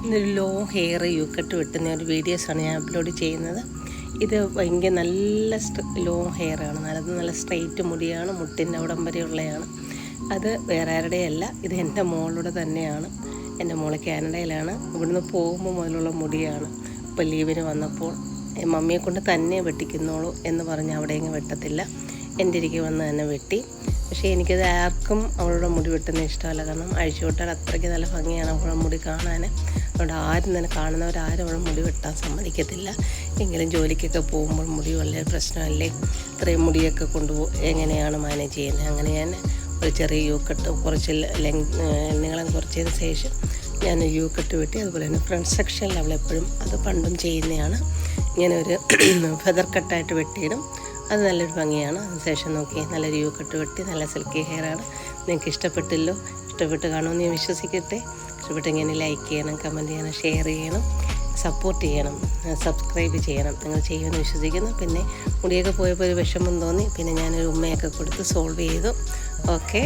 ഇതൊരു long hair U cut വെട്ടുന്ന ഒരു വീഡിയോസാണ് ഞാൻ അപ്ലോഡ് ചെയ്യുന്നത്. ഇത് ഭയങ്കര നല്ല ലോങ് ഹെയറാണ്, നല്ല സ്ട്രെയിറ്റ് മുടിയാണ്, മുട്ടിൻ്റെ അവിടം വരെയുള്ളതാണ്. അത് വേറെ ആരുടെയല്ല, ഇത് എൻ്റെ മോളുടെ തന്നെയാണ്. എൻ്റെ മോള് കാനഡയിലാണ്. ഇവിടുന്ന് പോകുമ്പോൾ മുതലുള്ള മുടിയാണ്. ഇപ്പോൾ ലീവിന് വന്നപ്പോൾ മമ്മിയെ കൊണ്ട് തന്നെ വെട്ടിക്കുന്നോളൂ എന്ന് പറഞ്ഞ് അവിടെയെങ്കിലും വെട്ടത്തില്ല, എൻ്റെ ഇരിക്ക് വന്ന് തന്നെ വെട്ടി. പക്ഷേ എനിക്കത് ആർക്കും അവളുടെ മുടി വെട്ടുന്ന ഇഷ്ടമല്ല. കാരണം അഴിച്ചു വിട്ടാൽ അത്രയ്ക്ക് നല്ല ഭംഗിയാണ് അവളുടെ മുടി കാണാൻ. അതുകൊണ്ട് ആരും തന്നെ കാണുന്നവരാരും അവളുടെ മുടി വെട്ടാൻ സമ്മതിക്കത്തില്ല. എങ്കിലും ജോലിക്കൊക്കെ പോകുമ്പോൾ മുടി വളരെ പ്രശ്നമല്ലേ, ഇത്രയും മുടിയൊക്കെ എങ്ങനെയാണ് മാനേജ് ചെയ്യുന്നത്. അങ്ങനെ ഞാൻ ഒരു ചെറിയ യു കട്ട് കുറച്ച് നീളം കുറച്ചതിന് ശേഷം ഞാൻ യു കട്ട് വെട്ടി. അതുപോലെ തന്നെ ഫ്രണ്ട് സെക്ഷനിൽ അവളെപ്പോഴും അത് പണ്ടും ചെയ്യുന്നതാണ്. ഇങ്ങനെ ഒരു ഫെദർ കട്ടായിട്ട് വെട്ടിയിടും. അത് നല്ലൊരു ഭംഗിയാണ്. അതിനുശേഷം നോക്കി നല്ലൊരു യു കട്ട് വെട്ടി, നല്ല സിൽക്കി ഹെയറാണ്. നിങ്ങൾക്ക് ഇഷ്ടപ്പെട്ട് കാണുമെന്ന് ഞാൻ വിശ്വസിക്കട്ടെ. ഇഷ്ടപ്പെട്ടെങ്കിൽ ലൈക്ക് ചെയ്യണം, കമൻറ്റ് ചെയ്യണം, ഷെയർ ചെയ്യണം, സപ്പോർട്ട് ചെയ്യണം, സബ്സ്ക്രൈബ് ചെയ്യണം. നിങ്ങൾ ചെയ്യുമെന്ന് വിശ്വസിക്കുന്നു. പിന്നെ മുടിയൊക്കെ പോയപ്പോൾ ഒരു വിഷമം തോന്നി. പിന്നെ ഞാനൊരു ഉമ്മയൊക്കെ കൊടുത്ത് സോൾവ് ചെയ്തു. ഓക്കെ.